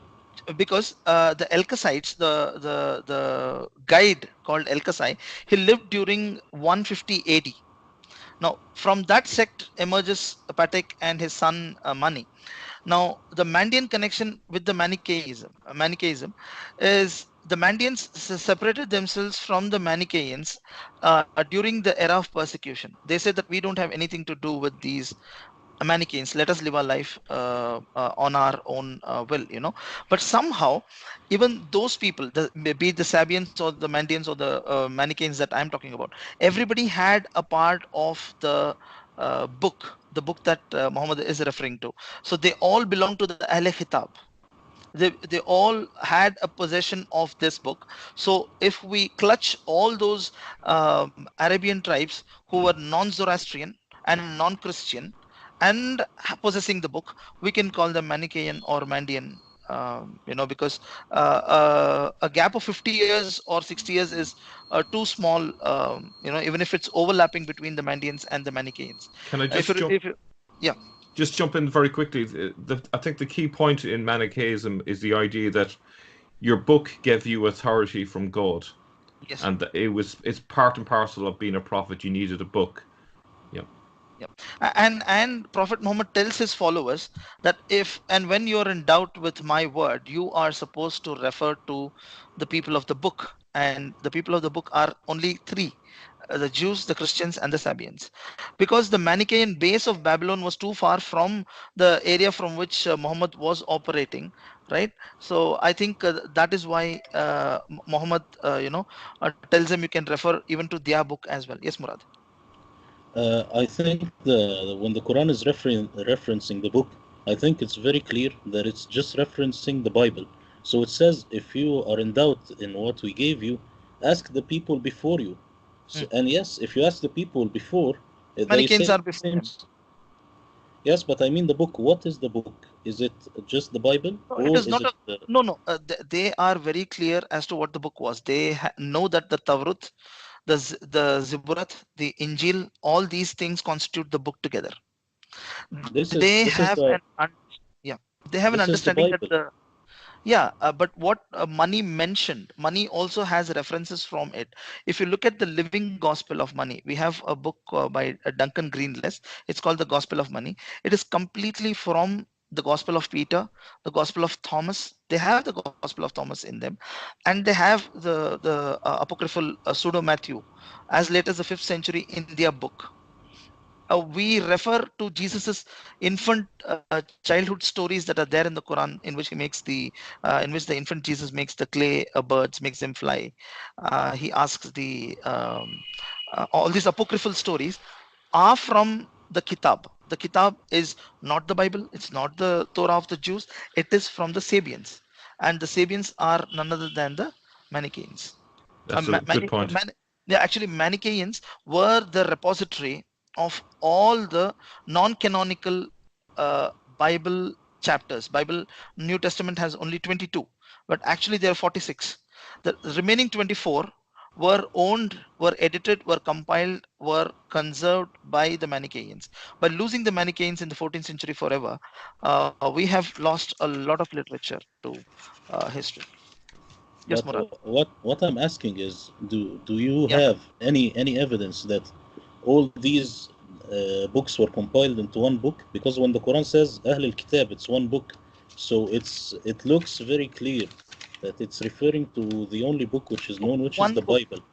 Speaker 6: Because the Elkasites, the guide called Elkasai, he lived during 150 AD. Now, from that sect emerges Patek and his son Mani. Now, the Mandian connection with the Manichaeism is the Mandians separated themselves from the Manichaeans during the era of persecution. They said that we don't have anything to do with these Manichaeans. Let us live our life on our own will. But somehow, even those people, be it the Sabians or the Mandians or the Manichaeans that I'm talking about, everybody had a part of the book that Muhammad is referring to. So they all belong to the Ahl Khitab. They all had a possession of this book. So if we clutch all those Arabian tribes who were non-Zoroastrian and non-Christian, and possessing the book, we can call them Manichaean or Mandean. Because a gap of 50 years or 60 years is too small. Even if it's overlapping between the Mandeans and the Manichaeans.
Speaker 1: Can I
Speaker 6: If
Speaker 1: just jump?
Speaker 6: yeah,
Speaker 1: Just jump in very quickly. I think the key point in Manichaeism is the idea that your book gave you authority from God,
Speaker 6: yes.
Speaker 1: and it's part and parcel of being a prophet. You needed a book. Yeah.
Speaker 6: Yep. And Prophet Muhammad tells his followers that if and when you're in doubt with my word, you are supposed to refer to the people of the book. And the people of the book are only three: the Jews, the Christians, and the Sabians. Because the Manichaean base of Babylon was too far from the area from which Muhammad was operating, right? So I think that is why Muhammad, tells them you can refer even to their book as well. Yes, Murad.
Speaker 5: I think when the Quran is referencing the book, I think it's very clear that it's just referencing the Bible. So it says, if you are in doubt in what we gave you, ask the people before you.
Speaker 6: Hmm.
Speaker 5: And yes, if you ask the people before, they
Speaker 6: Manichaeans
Speaker 5: say
Speaker 6: are before
Speaker 5: same.
Speaker 6: them.
Speaker 5: Yes, but I mean the book. What is the book? Is it just the Bible,
Speaker 6: No, it
Speaker 5: or
Speaker 6: is
Speaker 5: is
Speaker 6: not
Speaker 5: it
Speaker 6: a. No, no. They are very clear as to what the book was. They know that the Tawrat, the Ziburat, the Injil, all these things constitute the book together. They
Speaker 5: this is
Speaker 6: have
Speaker 5: the
Speaker 6: yeah, they have an
Speaker 5: this is the
Speaker 6: understanding that
Speaker 5: Bible?
Speaker 6: but what Money mentioned, Money also has references from it. If you look at the Living Gospel of Money, we have a book by Duncan Greenless. It's called the Gospel of Money. It is completely from the Gospel of Peter, the Gospel of Thomas. They have the Gospel of Thomas in them, and they have the apocryphal Pseudo Matthew, as late as the 5th century in their book. We refer to Jesus's infant childhood stories that are there in the Quran, in which the infant Jesus makes the clay birds, makes them fly. He asks all these apocryphal stories are from the Kitab. The Kitab is not the Bible. It's not the Torah of the Jews. It is from the Sabians, and the Sabians are none other than the Manichaeans.
Speaker 1: That's a good point.
Speaker 6: Yeah, actually, Manichaeans were the repository of all the non-canonical Bible chapters. Bible New Testament has only 22, but actually there are 46. The remaining 24 were owned, were edited, were compiled, were conserved by the Manichaeans. By losing the Manichaeans in the 14th century forever, we have lost a lot of literature to history. Yes,
Speaker 5: But
Speaker 6: Murad.
Speaker 5: what I'm asking is, do you
Speaker 6: Yeah.
Speaker 5: have any evidence that all these books were compiled into one book? Because when the Quran says Ahl al-Kitab, it's one book, so it looks very clear that it's referring to the only book which is known, which is
Speaker 6: One
Speaker 5: the
Speaker 6: book.
Speaker 5: Bible,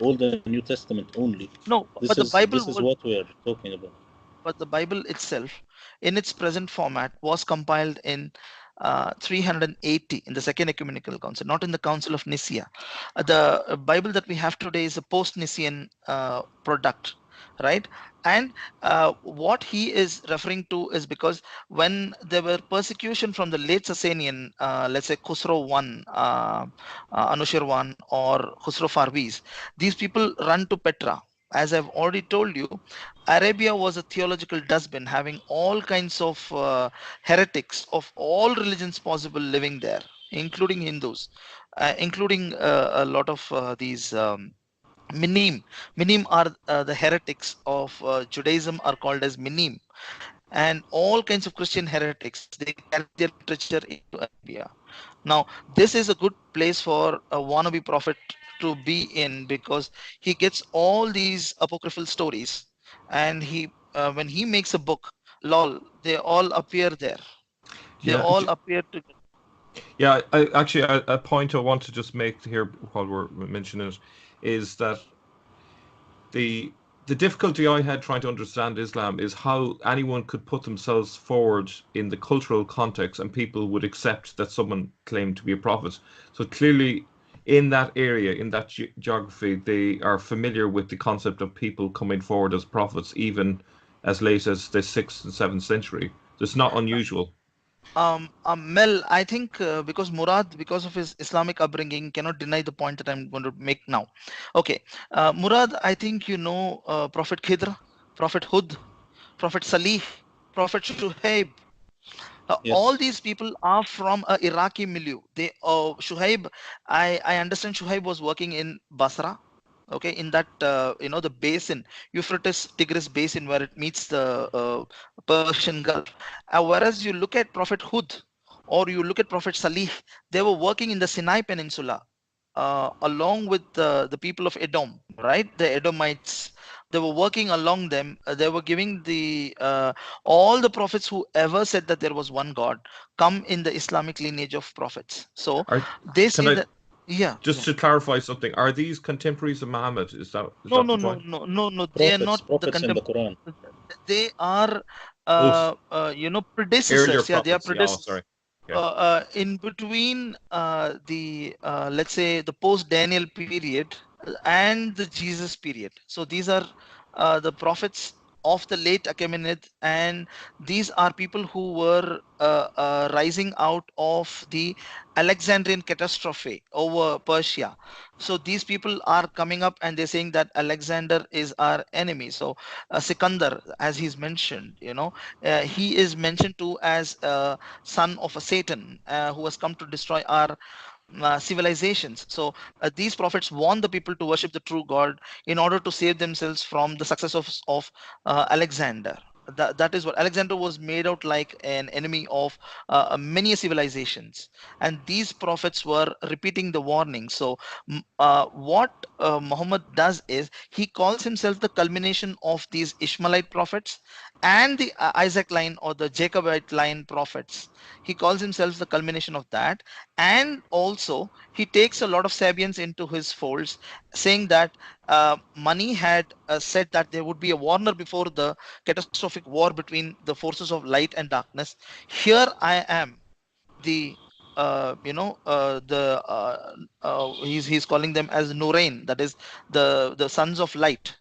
Speaker 5: all the New Testament only.
Speaker 6: No, but
Speaker 5: This is what we are talking about.
Speaker 6: the Bible itself, in its present format, was compiled in 380 in the Second Ecumenical Council, not in the Council of Nicaea. The Bible that we have today is a post-Nicene product, right? And what he is referring to is because when there were persecution from the late Sasanian, let's say Khusro I, Anushir I, or Khusro Farviz, these people run to Petra. As I've already told you, Arabia was a theological dustbin having all kinds of heretics of all religions possible living there, including Hindus, including a lot of these Minim. Minim are the heretics of Judaism are called as Minim, and all kinds of Christian heretics. They carry their literature into Arabia. Now, this is a good place for a wannabe prophet to be in because he gets all these apocryphal stories, and when he makes a book, lol, they all appear there. They
Speaker 1: Yeah.
Speaker 6: all appear together.
Speaker 1: Yeah, I actually a point I want to just make here while we're mentioning it is that the the difficulty I had trying to understand Islam is how anyone could put themselves forward in the cultural context and people would accept that someone claimed to be a prophet. So clearly, in that area, in that geography, they are familiar with the concept of people coming forward as prophets, even as late as the 6th and 7th century. So it's not unusual.
Speaker 6: Mel, I think because Murad, because of his Islamic upbringing, cannot deny the point that I'm going to make now. Okay, Murad, I think you know Prophet Khidr, Prophet Hud, Prophet Salih. Prophet Shuhaib. All
Speaker 5: Yes.
Speaker 6: these people are from a Iraqi milieu. They Shuhaib, I understand Shuhaib was working in Basra, okay, in that the basin, Euphrates Tigris basin, where it meets the Persian Gulf. Whereas you look at Prophet Hud or you look at Prophet Salih, they were working in the Sinai Peninsula along with the people of Edom, right? The Edomites. They were working along them. They were giving the all the prophets who ever said that there was one God come in the Islamic lineage of prophets. So
Speaker 1: Are,
Speaker 6: they
Speaker 1: can
Speaker 6: say
Speaker 1: I
Speaker 6: that, yeah,
Speaker 1: just
Speaker 6: yeah.
Speaker 1: to clarify something? Are these contemporaries of Muhammad? Is
Speaker 6: No,
Speaker 1: that
Speaker 6: no,
Speaker 1: the
Speaker 6: no,
Speaker 1: point?
Speaker 6: no, no, no. They are
Speaker 5: Prophets,
Speaker 6: not the
Speaker 5: prophets in the Quran.
Speaker 6: They are,
Speaker 1: Oh, earlier
Speaker 6: predecessors. Yeah, they are
Speaker 1: prophets. Yeah. Oh,
Speaker 6: predecessors.
Speaker 1: sorry. Okay.
Speaker 6: In between the let's say the post Daniel period and the Jesus period. So these are the prophets of the late Achaemenid, and these are people who were rising out of the Alexandrian catastrophe over Persia. So these people are coming up and they're saying that Alexander is our enemy. So Sikandar, as he's mentioned, he is mentioned too as a son of a Satan who has come to destroy our civilizations. So these prophets want the people to worship the true God in order to save themselves from the success of Alexander. That is what Alexander was made out like, an enemy of many civilizations, and these prophets were repeating the warning. So what Muhammad does is he calls himself the culmination of these Ishmaelite prophets and the Isaac line or the Jacobite line prophets. He calls himself the culmination of that, and also he takes a lot of Sabians into his folds, saying that Mani had said that there would be a warner before the catastrophic war between the forces of light and darkness. Here I am, the he's calling them as Nurain, that is the sons of light,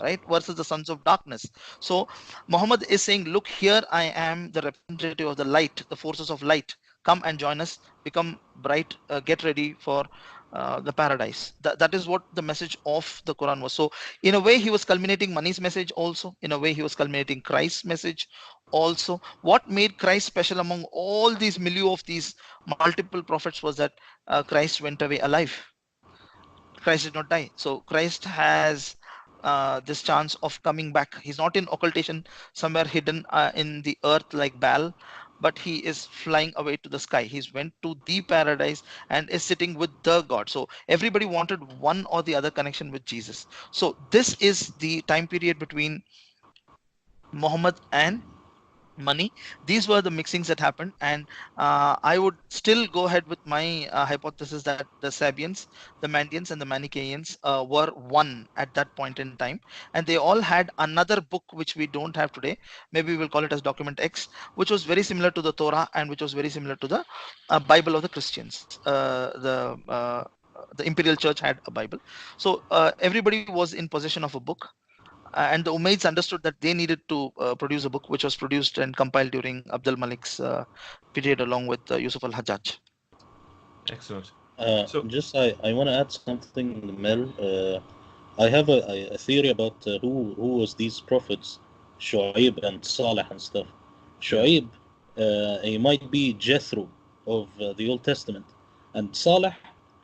Speaker 6: right, versus the sons of darkness. So Muhammad is saying, look, here I am, the representative of the light, the forces of light. Come and join us, become bright, get ready for the paradise. That is what the message of the Quran was. So in a way he was culminating Mani's message, also in a way he was culminating Christ's message also. What made Christ special among all these milieu of these multiple prophets was that Christ went away alive. Christ did not die. So Christ has this chance of coming back. He's not in occultation somewhere hidden in the earth like Bal, but he is flying away to the sky. He's went to the paradise and is sitting with the God. So everybody wanted one or the other connection with Jesus. So this is the time period between Muhammad and Mani. These were the mixings that happened, and I would still go ahead with my hypothesis that the Sabians, the Mandians, and the Manichaeans were one at that point in time, and they all had another book which we don't have today. Maybe we'll call it as Document X, which was very similar to the Torah and which was very similar to the Bible of the Christians. The Imperial Church had a Bible, so everybody was in possession of a book, and the Umayyads understood that they needed to produce a book, which was produced and compiled during Abdul Malik's period along with Yusuf al-Hajjaj.
Speaker 1: Excellent. So,
Speaker 5: Just I want to add something, Mel. I have a theory about who was these prophets, Shu'aib and Salih and stuff. Shu'aib, he might be Jethro of the Old Testament, and Salih,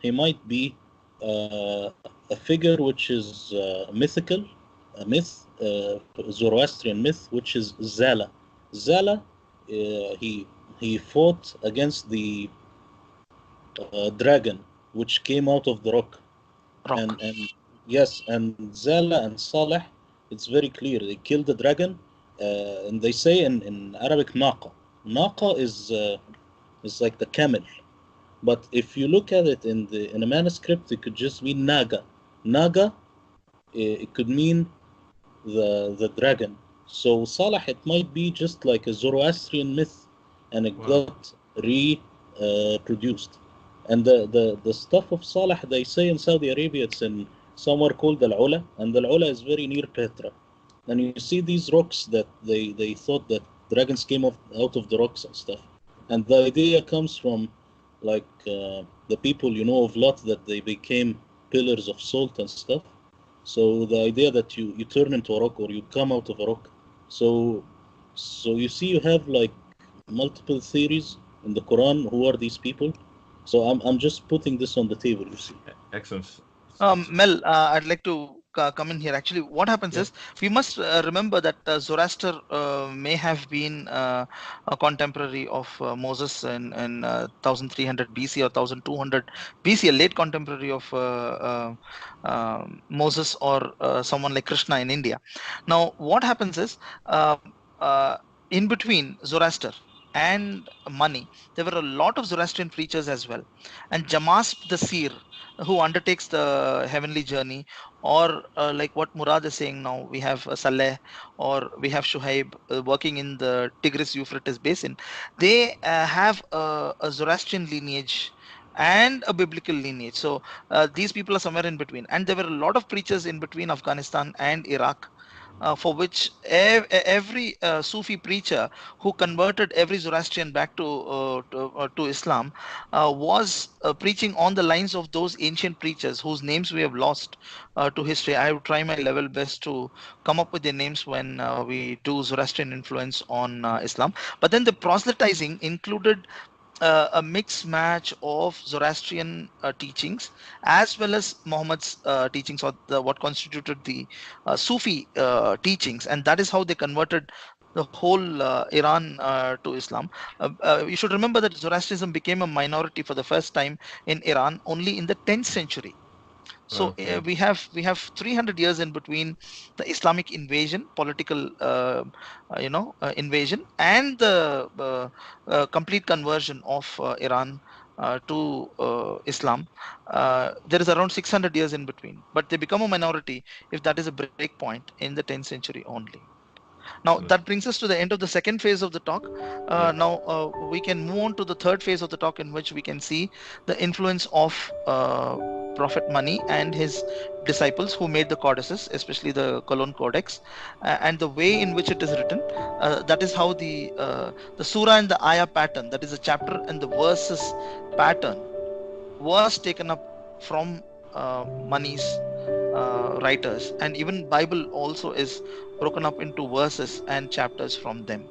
Speaker 5: he might be a figure which is mythical, a myth, Zoroastrian myth, which is Zala. Zala, he fought against the dragon which came out of the rock.
Speaker 6: Rock.
Speaker 5: And yes, and Zala and Saleh, it's very clear they killed the dragon, and they say in Arabic Naqa. Naqa is like the camel, but if you look at it in a manuscript, it could just mean Naga. Naga, it could mean the dragon. So Saleh, it might be just like a Zoroastrian myth, and it
Speaker 1: wow.
Speaker 5: got reproduced. And the stuff of Saleh, they say in Saudi Arabia, it's in somewhere called Al Ula, and Al Ula is very near Petra. And you see these rocks that they thought that dragons came out of the rocks and stuff. And the idea comes from like the people of Lot, that they became pillars of salt and stuff. So the idea that you turn into a rock or you come out of a rock. So So you see, you have like multiple theories in the Quran. Who are these people? So I'm just putting this on the table. You see.
Speaker 1: Excellent.
Speaker 6: Mel, I'd like to come in here. Actually, what happens
Speaker 1: Yeah.
Speaker 6: is we must remember that Zoroaster may have been a contemporary of Moses in 1300 BC or 1200 BC, a late contemporary of Moses or someone like Krishna in India. Now, what happens is uh, in between Zoroaster and Mani, there were a lot of Zoroastrian preachers as well, and Jamasp the seer, who undertakes the heavenly journey, or like what Murad is saying now, we have Saleh or we have Shuhaib working in the Tigris Euphrates basin. They have a Zoroastrian lineage and a biblical lineage. So these people are somewhere in between, and there were a lot of preachers in between Afghanistan and Iraq, for which every Sufi preacher who converted every Zoroastrian back to Islam was preaching on the lines of those ancient preachers whose names we have lost to history. I would try my level best to come up with their names when we do Zoroastrian influence on Islam. But then the proselytizing included a mixed match of Zoroastrian teachings as well as Muhammad's teachings, or what constituted the Sufi teachings, and that is how they converted the whole Iran to Islam. You should remember that Zoroastrianism became a minority for the first time in Iran only in the 10th century. So
Speaker 1: Okay.
Speaker 6: we have 300 years in between the Islamic invasion, political invasion, and the complete conversion of Iran to Islam. There is around 600 years in between, but they become a minority if that is a break point in the 10th century only. Now
Speaker 1: Excellent.
Speaker 6: that brings us to the end of the second phase of the talk.
Speaker 1: Yeah.
Speaker 6: Now we can move on to the third phase of the talk, in which we can see the influence of Prophet Mani and his disciples who made the codices, especially the Cologne Codex, and the way in which it is written. That is how the surah and the ayah pattern, that is the chapter and the verses pattern, was taken up from Mani's writers, and even Bible also is broken up into verses and chapters from them.